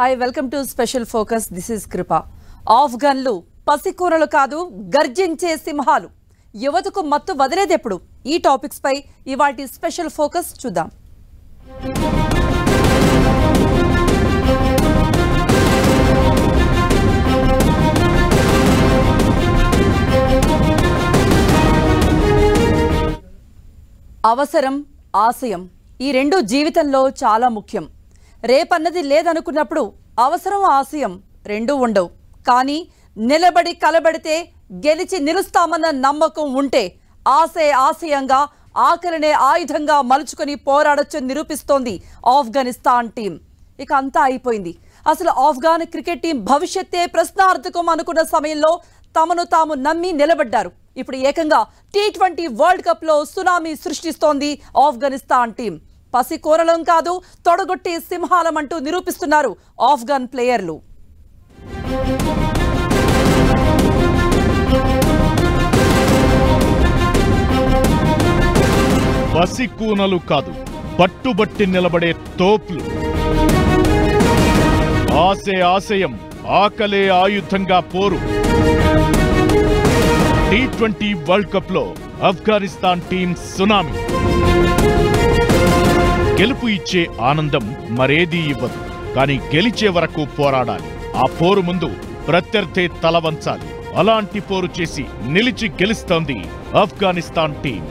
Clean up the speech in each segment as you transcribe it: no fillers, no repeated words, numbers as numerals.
Hi welcome to special focus. This is Krupa. ఆఫ్ఘన్లు పసికూరలు కాదు, గర్జించే సింహాలు. యువతకు మత్తు వదిలేదెప్పుడు? ఈ టాపిక్స్ పై ఇవాల్టి స్పెషల్ ఫోకస్ చూద్దాం. అవసరం, ఆశయం ఈ రెండు జీవితంలో చాలా ముఖ్యం. రేపన్నది లేదనుకున్నప్పుడు అవసరం, ఆశయం రెండూ ఉండవు. కానీ నిలబడి కలబడితే గెలిచి నిలుస్తామన్న నమ్మకం ఉంటే ఆశే ఆశయంగా, ఆకలినే ఆయుధంగా మలుచుకొని పోరాడొచ్చని నిరూపిస్తోంది ఆఫ్ఘనిస్తాన్ టీం. ఇక అంతా అయిపోయింది. అసలు ఆఫ్ఘాన్ క్రికెట్ టీం భవిష్యత్తే ప్రశ్నార్థకం అనుకున్న సమయంలో తమను తాము నమ్మి నిలబడ్డారు. ఇప్పుడు ఏకంగా T20 వరల్డ్ కప్ లో సునామీ సృష్టిస్తోంది ఆఫ్ఘనిస్తాన్ టీం. పసికూరలం కాదు, తొడగొట్టి సింహాలమంటూ నిరూపిస్తున్నారు ఆఫ్ఘన్ ప్లేయర్లు. పసికూనలు కాదు, పట్టుబట్టి నిలబడే తోపులు. ఆశే ఆశయం, ఆకలే ఆయుధంగా పోరు. T20 వరల్డ్ కప్ లో ఆఫ్ఘనిస్తాన్ టీం సునామీ. గెలుపు ఇచ్చే ఆనందం మరేదీ ఇవ్వదు, కానీ గెలిచే వరకు పోరాడాలి. ఆ పోరు ముందు ప్రత్యర్థి తల వంచాలి. అలాంటి పోరు చేసి నిలిచి గెలుస్తోంది ఆఫ్ఘనిస్తాన్ టీం.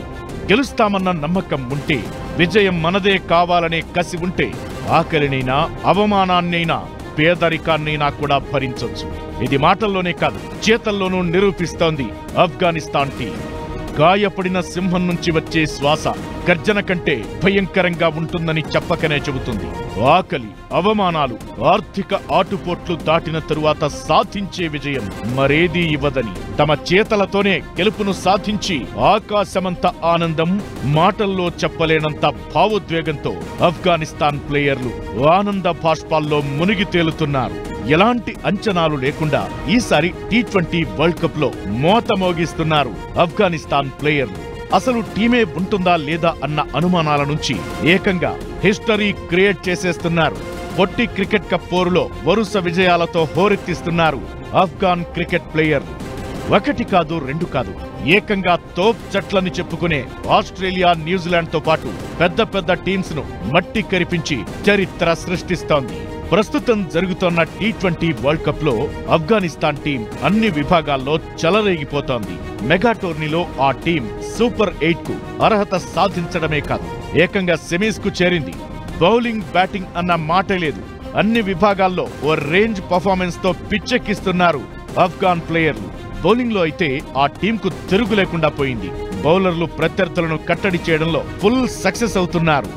గెలుస్తామన్న నమ్మకం ఉంటే, విజయం మనదే కావాలనే కసి ఉంటే, ఆకలినైనా అవమానాన్నైనా పేదరికాన్నైనా కూడా భరించొచ్చు. ఇది మాటల్లోనే కాదు, చేతల్లోనూ నిరూపిస్తోంది ఆఫ్ఘనిస్తాన్ టీం. గాయపడిన సింహం నుంచి వచ్చే శ్వాస గర్జన కంటే భయంకరంగా ఉంటుందని చెప్పకనే చెబుతుంది. ఆకలి, అవమానాలు, ఆర్థిక ఆటుపోట్లు దాటిన తరువాత సాధించే విజయం మరేదీ ఇవ్వదని, తమ చేతలతోనే గెలుపును సాధించి ఆకాశమంత ఆనందం, మాటల్లో చెప్పలేనంత భావోద్వేగంతో ఆఫ్ఘనిస్తాన్ ప్లేయర్లు ఆనంద బాష్పాల్లో మునిగి తేలుతున్నారు. ఎలాంటి అంచనాలు లేకుండా ఈసారి T20 వరల్డ్ కప్ లో మోత మోగిస్తున్నారు ఆఫ్ఘనిస్తాన్ ప్లేయర్లు. అసలు టీమే ఉంటుందా లేదా అన్న అనుమానాల నుంచి ఏకంగా హిస్టరీ క్రియేట్ చేసేస్తున్నారు. పొట్టి క్రికెట్ కప్ పోరులో వరుస విజయాలతో హోరెత్తిస్తున్నారు ఆఫ్ఘాన్ క్రికెట్ ప్లేయర్లు. ఒకటి కాదు, రెండు కాదు, ఏకంగా తోప్ జట్లని చెప్పుకునే ఆస్ట్రేలియా, న్యూజిలాండ్ తో పాటు పెద్ద పెద్ద టీమ్స్ ను మట్టి కరిపించి చరిత్ర సృష్టిస్తోంది. ప్రస్తుతం జరుగుతున్న T20 వరల్డ్ కప్ లో ఆఫ్ఘనిస్తాన్ టీం అన్ని విభాగాల్లో చెలరేగిపోతోంది. మెగా టోర్నీలో ఆ టీం సూపర్ 8 కు అర్హత సాధించడమే కాదు, ఏకంగా సెమీస్ కు చేరింది. బౌలింగ్, బ్యాటింగ్ అన్న మాటే లేదు. అన్ని విభాగాల్లో ఓ రేంజ్ పర్ఫార్మెన్స్ తో పిచ్చెక్కిస్తున్నారు ఆఫ్ఘాన్ ప్లేయర్లు. బౌలింగ్ లో అయితే ఆ టీంకు తిరుగు లేకుండా పోయింది. బౌలర్లు ప్రత్యర్థులను కట్టడి చేయడంలో ఫుల్ సక్సెస్ అవుతున్నారు.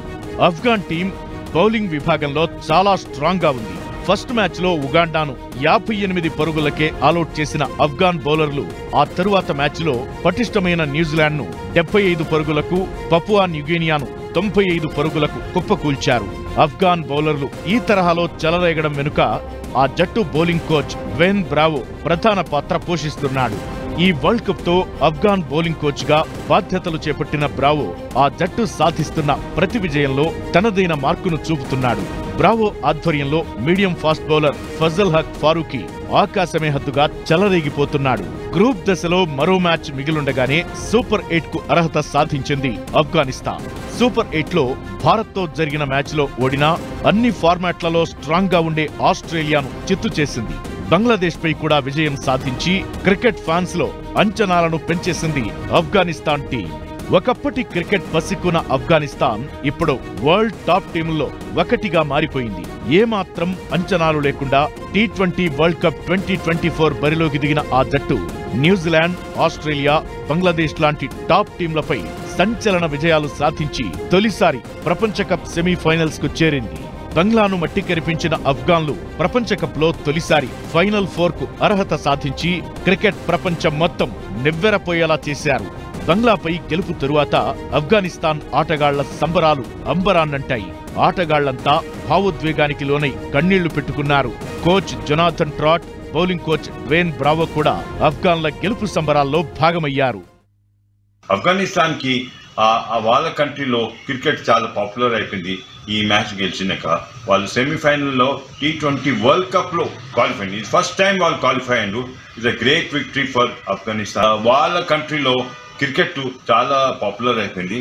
ఆఫ్ఘాన్ టీం బౌలింగ్ విభాగంలో చాలా స్ట్రాంగ్ గా ఉంది. ఫస్ట్ మ్యాచ్ లో ఉగాండాను 58 పరుగులకే ఆలౌట్ చేసిన ఆఫ్ఘాన్ బౌలర్లు ఆ తరువాత మ్యాచ్ లో పటిష్టమైన న్యూజిలాండ్ ను 75 పరుగులకు, పపువా న్యూగినియాను 95 పరుగులకు కుప్పకూల్చారు. ఆఫ్ఘాన్ బౌలర్లు ఈ తరహాలో చెలరేగడం వెనుక ఆ జట్టు బౌలింగ్ కోచ్ వేన్ బ్రావో ప్రధాన పాత్ర పోషిస్తున్నాడు. ఈ వరల్డ్ కప్ తో ఆఫ్ఘాన్ బౌలింగ్ కోచ్ గా బాధ్యతలు చేపట్టిన బ్రావో ఆ జట్టు సాధిస్తున్న ప్రతి విజయంలో తనదైన మార్కును చూపుతున్నాడు. బ్రావో ఆధ్వర్యంలో medium fast bowler Fazalhaq Farooqi ఆకాశమే హద్దుగా చెలరేగిపోతున్నాడు. గ్రూప్ దశలో మరో మ్యాచ్ మిగిలుండగానే సూపర్ 8 కు అర్హత సాధించింది ఆఫ్ఘనిస్తాన్. సూపర్ 8 లో భారత్ తో జరిగిన మ్యాచ్ లో ఓడినా అన్ని ఫార్మాట్లలో స్ట్రాంగ్ గా ఉండే ఆస్ట్రేలియాను చిత్తు చేసింది. బంగ్లాదేశ్ పై కూడా విజయం సాధించి క్రికెట్ ఫ్యాన్స్ లో అంచనాలను పెంచేసింది ఆఫ్ఘనిస్తాన్ టీం. ఒకప్పటి క్రికెట్ పసికున్న ఆఫ్ఘనిస్తాన్ ఇప్పుడు వరల్డ్ టాప్ టీముల్లో ఒకటిగా మారిపోయింది. ఏమాత్రం అంచనాలు లేకుండా T20 వరల్డ్ కప్ 2024 బరిలోకి దిగిన ఆ జట్టు న్యూజిలాండ్, ఆస్ట్రేలియా, బంగ్లాదేశ్ లాంటి టాప్ టీంలపై సంచలన విజయాలు సాధించి తొలిసారి ప్రపంచ కప్ సెమీఫైనల్స్ కు చేరింది. బంగ్లాను మట్టి కరిపించిన ఆఫ్ఘాన్లు ప్రపంచ కప్ లో తొలిసారి ఫైనల్ 4 కు అర్హత సాధించి క్రికెట్ ప్రపంచం మొత్తం నివ్వెరపోయేలా చేశారు. బంగ్లాపై గెలుపు తరువాత ఆఫ్ఘనిస్తాన్ ఆటగాళ్ల సంబరాలు అంబరాన్నంటాయి. ఆటగాళ్లంతా భావోద్వేగానికి లోనై కన్నీళ్లు పెట్టుకున్నారు. Coach Jonathan Trott, bowling coach Dwayne Bravo కూడా ఆఫ్ఘాన్ల గెలుపు సంబరాల్లో భాగమయ్యారు. अफगानिस्तान की వాళ్ళ కంట్రీలో క్రికెట్ చాలా పాపులర్ అయిపోయింది. ఈ మ్యాచ్ గెలిచినాక వాళ్ళు సెమీఫైనల్లో T20 వరల్డ్ కప్లో క్వాలిఫై అయింది. ఫస్ట్ టైం వాళ్ళు క్వాలిఫై అయ్యారు. It's a great victory for Afghanistan. వాళ్ళ కంట్రీలో క్రికెట్ చాలా పాపులర్ అయిపోయింది.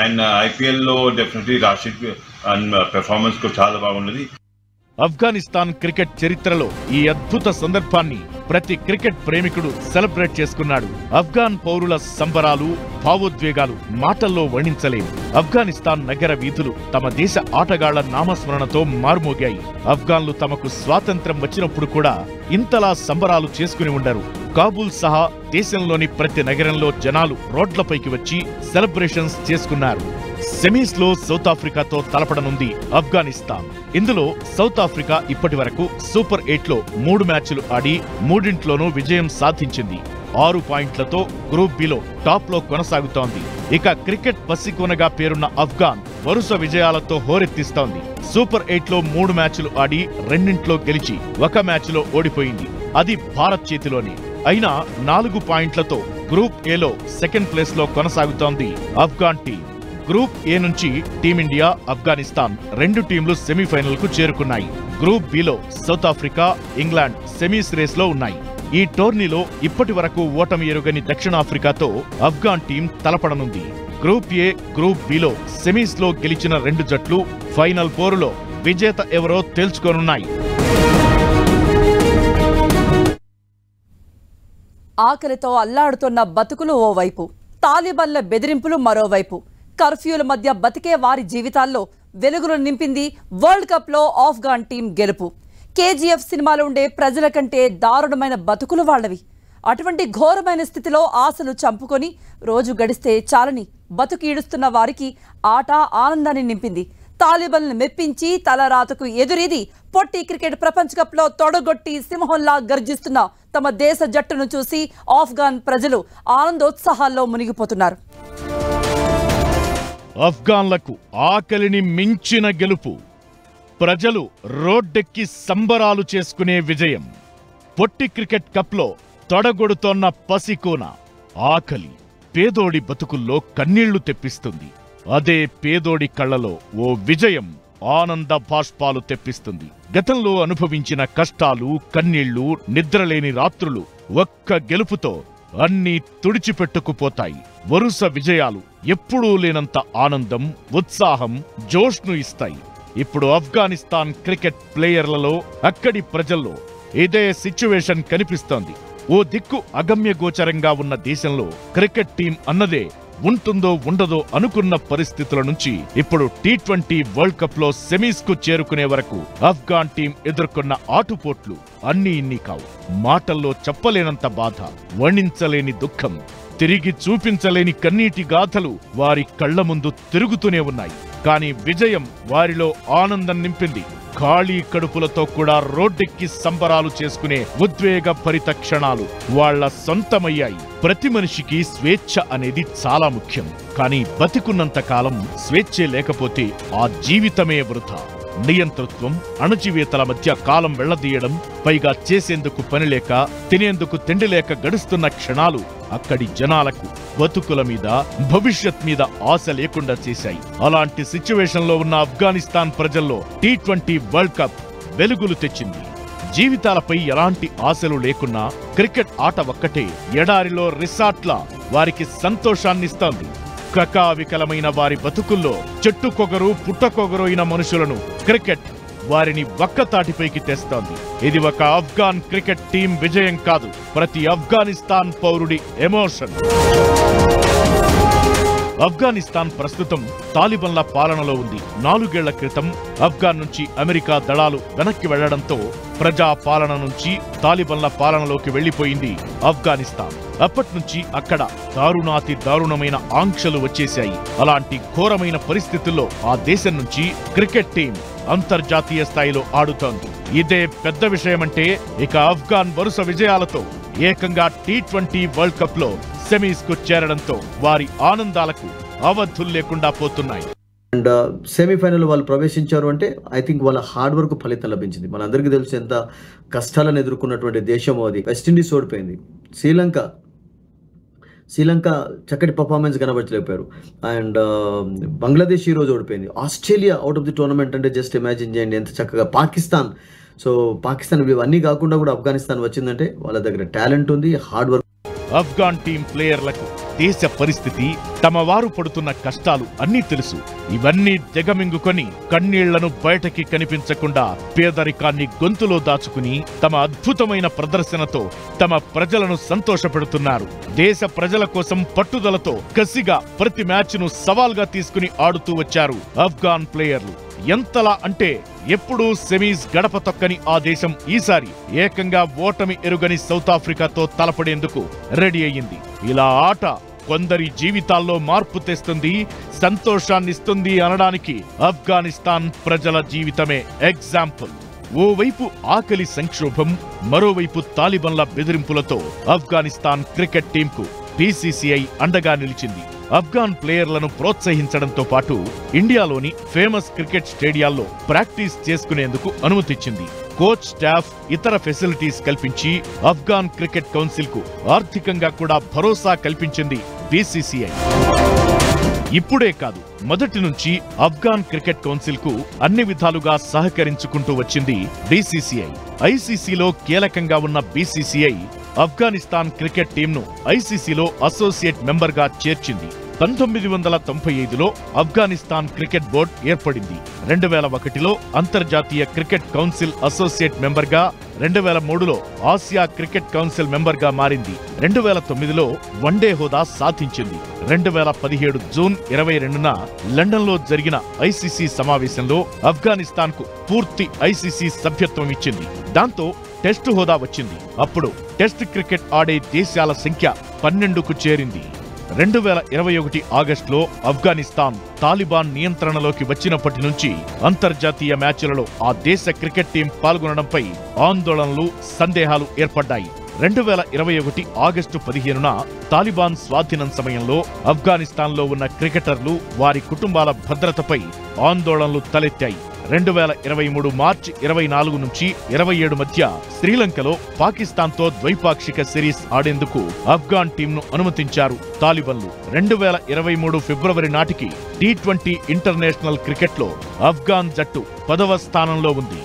అండ్ IPLలో డెఫినెట్లీ రాషిద్ పెర్ఫార్మెన్స్ చాలా బాగున్నది. ఆఫ్ఘనిస్తాన్ క్రికెట్ చరిత్రలో ఈ అద్భుత సందర్భాన్ని ప్రతి క్రికెట్ ప్రేమికుడు సెలబ్రేట్ చేసుకున్నాడు. ఆఫ్ఘాన్ పౌరుల సంబరాలు, భావోద్వేగాలు మాటల్లో వర్ణించలేవు. ఆఫ్ఘనిస్తాన్ నగర వీధులు తమ దేశ ఆటగాళ్ల నామస్మరణతో మారుమోగాయి. ఆఫ్ఘాన్లు తమకు స్వాతంత్ర్యం వచ్చినప్పుడు కూడా ఇంతలా సంబరాలు చేసుకుని ఉండరు. కాబూల్ సహా దేశంలోని ప్రతి నగరంలో జనాలు రోడ్లపైకి వచ్చి సెలబ్రేషన్స్ చేసుకున్నారు. సెమీస్ లో సౌత్ ఆఫ్రికాతో తలపడనుంది ఆఫ్ఘనిస్తాన్. ఇందులో సౌత్ ఆఫ్రికా ఇప్పటి వరకు సూపర్ 8లో 3 మ్యాచ్లు ఆడి 3 విజయం సాధించింది. 6 పాయింట్లతో గ్రూప్ బిలో టాప్ లో కొనసాగుతోంది. ఇక క్రికెట్ పసికోనగా పేరున్న ఆఫ్ఘాన్ వరుస విజయాలతో హోరెత్తిస్తోంది. సూపర్ 8లో 3 మ్యాచ్లు ఆడి 2 గెలిచి 1 మ్యాచ్లో ఓడిపోయింది. అది భారత్ చేతిలోనే. అయినా 4 పాయింట్లతో గ్రూప్ ఏలో సెకండ్ ప్లేస్ లో కొనసాగుతోంది ఆఫ్ఘాన్ టీం. గ్రూప్ ఏ నుంచి టీమిండియా, ఆఫ్ఘనిస్తాన్ 2 టీంలు సెమీఫైనల్ కు చేరుకున్నాయి. గ్రూప్ బిలో South Africa, England semis race లో ఉన్నాయి. ఈ టోర్నీలో ఇప్పటి వరకు ఓటమి ఎరుగని దక్షిణాఫ్రికాతో ఆఫ్ఘాన్ టీం తలపడనుంది. గ్రూప్ ఏ, గ్రూప్ బిలో సెమీస్ లో గెలిచిన 2 జట్లు ఫైనల్ పోరులో విజేత ఎవరో తేల్చుకోనున్నాయి. ఆకలితో అల్లాడుతున్న బతుకులు ఓవైపు, తాలిబాన్ల బెదిరింపులు మరోవైపు, కర్ఫ్యూల మధ్య బతికే వారి జీవితాల్లో వెలుగులు నింపింది వరల్డ్ కప్లో ఆఫ్ఘాన్ టీం గెలుపు. KGF సినిమాలో ఉండే ప్రజల కంటే దారుణమైన బతుకులు వాళ్ళవి. అటువంటి ఘోరమైన స్థితిలో ఆశలు చంపుకొని రోజు గడిస్తే చాలని బతుకు ఈడుస్తున్న వారికి ఆట ఆనందాన్ని నింపింది. తాలిబాన్లను మెప్పించి తలరాతకు ఎదురీది పొట్టి క్రికెట్ ప్రపంచ కప్లో తొడగొట్టి సింహంలా గర్జిస్తున్న తమ దేశ జట్టును చూసి ఆఫ్ఘాన్ ప్రజలు ఆనందోత్సాహాల్లో మునిగిపోతున్నారు. ఆఫ్ఘాన్లకు ఆకలిని మించిన గెలుపు. ప్రజలు రోడ్డెక్కి సంబరాలు చేసుకునే విజయం. పొట్టి క్రికెట్ కప్లో తొడగొడుతోన్న పసికోన. ఆకలి పేదోడి బతుకుల్లో కన్నీళ్లు తెప్పిస్తుంది. అదే పేదోడి కళ్లలో ఓ విజయం ఆనంద బాష్పాలు తెప్పిస్తుంది. గతంలో అనుభవించిన కష్టాలు, కన్నీళ్లు, నిద్రలేని రాత్రులు ఒక్క గెలుపుతో అన్నీ తుడిచిపెట్టుకుపోతాయి. వరుస విజయాలు ఎప్పుడూ లేనంత ఆనందం, ఉత్సాహం, జోష్ను ఇస్తాయి. ఇప్పుడు ఆఫ్ఘనిస్తాన్ క్రికెట్ ప్లేయర్లలో, అక్కడి ప్రజల్లో ఇదే సిచ్యువేషన్ కనిపిస్తోంది. ఓ దిక్కు అగమ్య గోచరంగా ఉన్న దేశంలో క్రికెట్ టీం అన్నదే ఉంటుందో ఉండదో అనుకున్న పరిస్థితుల నుంచి ఇప్పుడు T20 వరల్డ్ కప్ లో సెమీస్ కు చేరుకునే వరకు ఆఫ్ఘాన్ టీం ఎదుర్కొన్న ఆటుపోట్లు అన్నీ ఇన్ని కావు. మాటల్లో చెప్పలేనంత బాధ, వర్ణించలేని దుఃఖం, తిరిగి చూపించలేని కన్నీటి గాథలు వారి కళ్ల ముందు తిరుగుతూనే ఉన్నాయి. కానీ విజయం వారిలో ఆనందం నింపింది. ఖాళీ కడుపులతో కూడా రోడ్డెక్కి సంబరాలు చేసుకునే ఉద్వేగ భరిత క్షణాలు వాళ్ల సొంతమయ్యాయి. ప్రతి మనిషికి స్వేచ్ఛ అనేది చాలా ముఖ్యం. కానీ బతికున్నంత కాలం స్వేచ్ఛే లేకపోతే ఆ జీవితమే వృథా. నియంతృత్వం, అణచివేతల మధ్య కాలం వెళ్లదీయడం, పైగా చేసేందుకు పనిలేక, తినేందుకు తిండి లేక గడుస్తున్న క్షణాలు అక్కడి జనాలకు బతుకుల మీద, భవిష్యత్ మీద ఆశ లేకుండా చేశాయి. అలాంటి సిచ్యువేషన్లో ఉన్న ఆఫ్ఘనిస్తాన్ ప్రజల్లో T20 వరల్డ్ కప్ వెలుగులు తెచ్చింది. జీవితాలపై ఎలాంటి ఆశలు లేకున్నా క్రికెట్ ఆట ఒక్కటే ఎడారిలో రిసార్ట్లా వారికి సంతోషాన్నిస్తోంది. కకావికలమైన వారి బతుకుల్లో చెట్టుకొగరు పుట్టకొగరు అయిన మనుషులను క్రికెట్ వారిని ఒక్కతాటిపైకి తెస్తోంది. ఇది ఒక ఆఫ్ఘాన్ క్రికెట్ టీం విజయం కాదు, ప్రతి ఆఫ్ఘనిస్తాన్ పౌరుడి ఎమోషన్. ఆఫ్ఘనిస్తాన్ ప్రస్తుతం తాలిబాన్ల పాలనలో ఉంది. 4 ఏళ్ల క్రితం ఆఫ్ఘాన్ నుంచి అమెరికా దళాలు వెనక్కి వెళ్లడంతో ప్రజా పాలన నుంచి తాలిబాన్ల పాలనలోకి వెళ్లిపోయింది ఆఫ్ఘనిస్తాన్. అప్పట్నుంచి అక్కడ దారుణాతి దారుణమైన ఆంక్షలు వచ్చేశాయి. అలాంటి ఘోరమైన పరిస్థితుల్లో ఆ దేశం నుంచి క్రికెట్ టీం అంతర్జాతీయ స్థాయిలో ఆడుతోంది. ఇదే పెద్ద విషయమంటే ఇక ఆఫ్ఘాన్ వరుస విజయాలతో ఏకంగా T20 వరల్డ్ కప్ లో సెమీస్ కు చేరడంతో వారి ఆనందాలకు అవధులు లేకుండా పోతున్నాయి. అండ్ సెమీఫైనల్ వాళ్ళు ప్రవేశించారు అంటే ఐ థింక్ వాళ్ళ హార్డ్ వర్క్ ఫలితం లభించింది. మనందరికీ తెలుసు ఎంత కష్టాలను ఎదుర్కొన్నటువంటి దేశం అది. వెస్టిండీస్ ఓడిపోయింది, శ్రీలంక చక్కటి పర్ఫార్మెన్స్ కనబరచలేకపోయారు. అండ్ బంగ్లాదేశ్ ఈరోజు ఓడిపోయింది. Australia out of the tournament అంటే జస్ట్ ఇమాజిన్ చేయండి ఎంత చక్కగా. పాకిస్తాన్ ఇవన్నీ కాకుండా కూడా ఆఫ్ఘనిస్తాన్ వచ్చిందంటే వాళ్ళ దగ్గర టాలెంట్ ఉంది, హార్డ్ వర్క్. ఆఫ్ఘాన్ టీం ప్లేయర్లకు దేశ పరిస్థితి, తమ వారు పడుతున్న కష్టాలు అన్నీ తెలుసు. ఇవన్నీ దిగమింగుకొని కన్నీళ్లను బయటకి కనిపించకుండా పేదరికాన్ని గొంతులో దాచుకుని తమ అద్భుతమైన ప్రదర్శనతో తమ ప్రజలను సంతోషపెడుతున్నారు. దేశ ప్రజల కోసం పట్టుదలతో కసిగా ప్రతి మ్యాచ్ను సవాల్గా తీసుకుని ఆడుతూ వచ్చారు ఆఫ్ఘాన్ ప్లేయర్లు. ఎంతలా అంటే ఎప్పుడూ సెమీస్ గడప తొక్కని ఆ దేశం ఈసారి ఏకంగా ఓటమి ఎరుగని సౌత్ ఆఫ్రికాతో తలపడేందుకు రెడీ అయ్యింది. ఇలా ఆట కొందరి జీవితాల్లో మార్పు తెస్తుంది, సంతోషాన్నిస్తుంది అనడానికి ఆఫ్ఘనిస్తాన్ ప్రజల జీవితమే ఎగ్జాంపుల్. ఓవైపు ఆకలి సంక్షోభం, మరోవైపు తాలిబన్ల బెదిరింపులతో ఆఫ్ఘనిస్తాన్ క్రికెట్ టీంకు బీసీసీఐ అండగా నిలిచింది. ఆఫ్ఘాన్ ప్లేయర్లను ప్రోత్సహించడంతో పాటు ఇండియాలోని ఫేమస్ క్రికెట్ స్టేడియాల్లో ప్రాక్టీస్ చేసుకునేందుకు అనుమతిచ్చింది. కోచ్ స్టాఫ్, ఇతర ఫెసిలిటీస్ కల్పించి ఆఫ్ఘాన్ క్రికెట్ కౌన్సిల్ కు ఆర్థికంగా కూడా భరోసా కల్పించింది బీసీసీఐ. ఇప్పుడే కాదు, మొదటి నుంచి ఆఫ్ఘాన్ క్రికెట్ కౌన్సిల్ కు అన్ని విధాలుగా సహకరించుకుంటూ వచ్చింది బీసీసీఐ. ఐసీసీలో కీలకంగా ఉన్న బీసీసీఐ ఆఫ్ఘనిస్తాన్ క్రికెట్ టీంను ఐసీసీలో అసోసియేట్ మెంబర్గా చేర్చింది. 1995లో ఆఫ్ఘనిస్తాన్ క్రికెట్ బోర్డు ఏర్పడింది. 2001లో అంతర్జాతీయ క్రికెట్ కౌన్సిల్ అసోసియేట్ మెంబర్గా, 2003లో ఆసియా క్రికెట్ కౌన్సిల్ మెంబర్గా మారింది. 2009లో వన్డే హోదా సాధించింది. 2017 జూన్ 22న లండన్లో జరిగిన ఐసీసీ సమావేశంలో ఆఫ్ఘనిస్తాన్ కు పూర్తి ఐసీసీ సభ్యత్వం ఇచ్చింది. దాంతో టెస్టు హోదా వచ్చింది. అప్పుడు టెస్ట్ క్రికెట్ ఆడే దేశాల సంఖ్య 12కు చేరింది. 2021 ఆగస్టులో ఆఫ్ఘనిస్తాన్ తాలిబాన్ నియంత్రణలోకి వచ్చినప్పటి నుంచి అంతర్జాతీయ మ్యాచ్లలో ఆ దేశ క్రికెట్ టీం పాల్గొనడంపై ఆందోళనలు, సందేహాలు ఏర్పడ్డాయి. 2021 ఆగస్టు 15న తాలిబాన్ స్వాధీనం సమయంలో ఆఫ్ఘనిస్తాన్లో ఉన్న క్రికెటర్లు, వారి కుటుంబాల భద్రతపై ఆందోళనలు తలెత్తాయి. 2023 మార్చి 24 నుంచి 27 మధ్య శ్రీలంకలో పాకిస్తాన్తో ద్వైపాక్షిక సిరీస్ ఆడేందుకు ఆఫ్ఘాన్ టీంను అనుమతించారు తాలిబన్లు. 2023 ఫిబ్రవరి నాటికి T20 ఇంటర్నేషనల్ క్రికెట్లో ఆఫ్ఘాన్ జట్టు 10వ స్థానంలో ఉంది.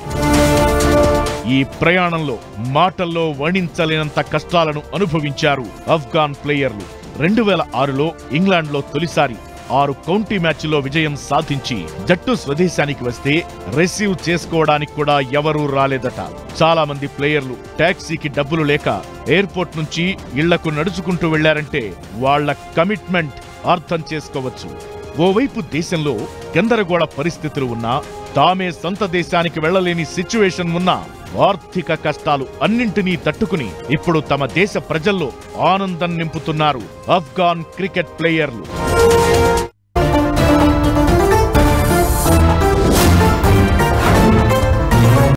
ఈ ప్రయాణంలో మాటల్లో వర్ణించలేనంత కష్టాలను అనుభవించారు ఆఫ్ఘాన్ ప్లేయర్లు. 2006లో ఇంగ్లాండ్లో తొలిసారి 6 కౌంటీ మ్యాచ్ల్లో విజయం సాధించి జట్టు స్వదేశానికి వస్తే రిసీవ్ చేసుకోవడానికి కూడా ఎవరూ రాలేదట. చాలా మంది ప్లేయర్లు టాక్సీకి డబ్బులు లేక ఎయిర్పోర్ట్ నుంచి ఇళ్లకు నడుచుకుంటూ వెళ్లారంటే వాళ్ల కమిట్మెంట్ అర్థం చేసుకోవచ్చు. ఓవైపు దేశంలో గందరగోళ పరిస్థితులు ఉన్నా, తామే సొంత దేశానికి వెళ్లలేని సిచ్యువేషన్ ఉన్నా, ఆర్థిక కష్టాలు అన్నింటినీ తట్టుకుని ఇప్పుడు తమ దేశ ప్రజల్లో ఆనందం నింపుతున్నారు ఆఫ్ఘాన్ క్రికెట్ ప్లేయర్లు.